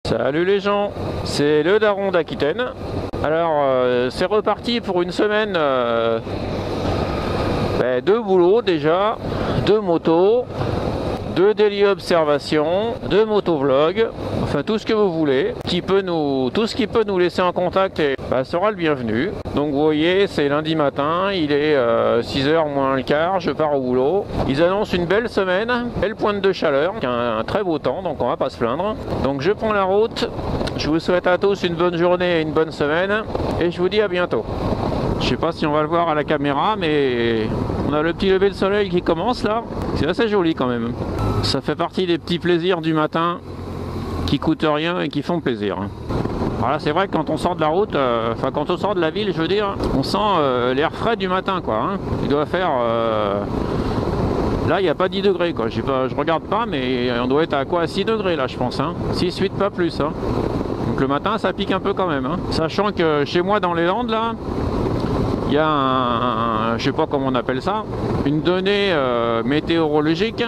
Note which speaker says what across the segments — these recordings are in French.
Speaker 1: Salut les gens, c'est le Daron d'Aquitaine. Alors c'est reparti pour une semaine de boulot déjà, de moto, de daily observation, de motovlog, enfin tout ce que vous voulez, tout ce qui peut nous laisser en contact sera le bienvenu. Donc vous voyez, c'est lundi matin, il est 6h moins le quart, je pars au boulot. Ils annoncent une belle semaine, belle pointe de chaleur, un très beau temps, donc on va pas se plaindre. Donc je prends la route, je vous souhaite à tous une bonne journée et une bonne semaine, et je vous dis à bientôt. Je sais pas si on va le voir à la caméra, mais on a le petit lever de soleil qui commence là, c'est assez joli quand même. Ça fait partie des petits plaisirs du matin qui coûtent rien et qui font plaisir. Voilà, c'est vrai que quand on sort de la route, quand on sort de la ville, je veux dire, on sent l'air frais du matin, quoi. Hein. Il doit faire... Là, il n'y a pas 10 degrés, quoi. Je regarde pas, mais on doit être à quoi? À 6 degrés, là, je pense. Hein. 6, 8, pas plus. Hein. Donc le matin, ça pique un peu quand même. Hein. Sachant que chez moi, dans les Landes, là, il y a je sais pas comment on appelle ça, une donnée météorologique.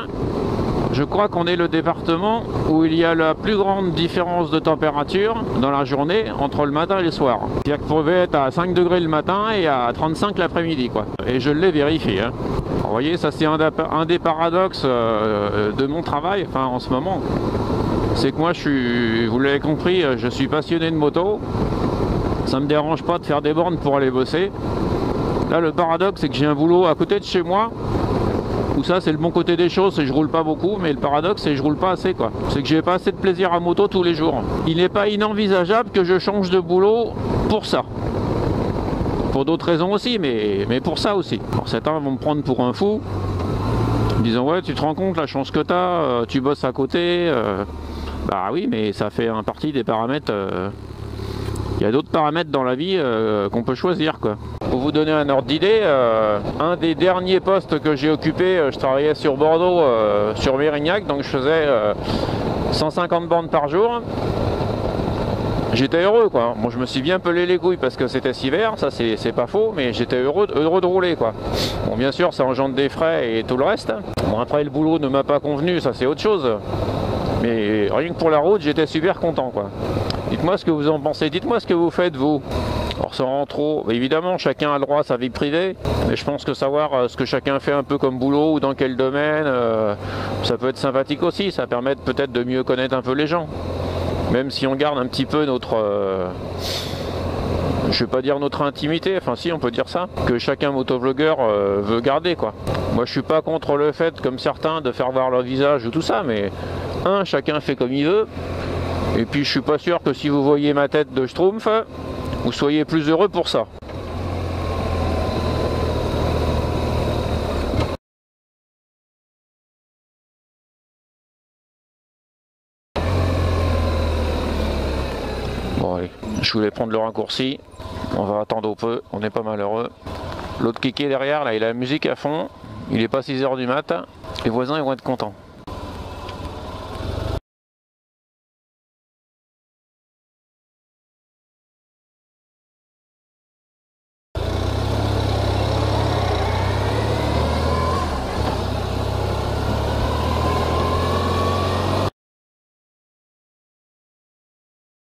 Speaker 1: Je crois qu'on est le département où il y a la plus grande différence de température dans la journée entre le matin et le soir. C'est-à-dire qu'il pouvait être à 5 degrés le matin et à 35 l'après-midi, quoi. Et je l'ai vérifié. Hein. Alors, vous voyez, ça c'est un des paradoxes de mon travail, enfin en ce moment. C'est que moi, vous l'avez compris, je suis passionné de moto. Ça me dérange pas de faire des bornes pour aller bosser. Là, le paradoxe, c'est que j'ai un boulot à côté de chez moi. Où ça, c'est le bon côté des choses, c'est que je roule pas beaucoup, mais le paradoxe, c'est que je roule pas assez, quoi. C'est que j'ai pas assez de plaisir à moto tous les jours. Il n'est pas inenvisageable que je change de boulot pour ça. Pour d'autres raisons aussi, mais pour ça aussi. Alors certains vont me prendre pour un fou, en disant ouais, tu te rends compte la chance que t'as, tu bosses à côté. Bah oui, mais ça fait partie des paramètres. Il y a d'autres paramètres dans la vie qu'on peut choisir, quoi. Pour vous donner un ordre d'idée, un des derniers postes que j'ai occupé, je travaillais sur Bordeaux, sur Mérignac, donc je faisais 150 bornes par jour. J'étais heureux, quoi. Bon, je me suis bien pelé les couilles parce que c'était hiver, ça c'est pas faux, mais j'étais heureux de rouler, quoi. Bon, bien sûr, ça engendre des frais et tout le reste. Bon, après, le boulot ne m'a pas convenu, ça c'est autre chose. Mais rien que pour la route, j'étais super content, quoi. Dites-moi ce que vous en pensez, dites-moi ce que vous faites, vous. Alors sans rentrer trop, évidemment, chacun a le droit à sa vie privée, mais je pense que savoir ce que chacun fait un peu comme boulot ou dans quel domaine, ça peut être sympathique aussi, ça permet peut-être de mieux connaître un peu les gens. Même si on garde un petit peu notre... je vais pas dire notre intimité, enfin si on peut dire ça, que chacun motovlogueur veut garder, quoi. Moi je suis pas contre le fait, comme certains, de faire voir leur visage ou tout ça, mais chacun fait comme il veut, et puis je suis pas sûr que si vous voyez ma tête de Schtroumpf, vous soyez plus heureux pour ça. Bon allez, je voulais prendre le raccourci, on va attendre un peu, on n'est pas malheureux. L'autre kéké derrière, là, il a la musique à fond, il est pas 6h du mat, les voisins ils vont être contents.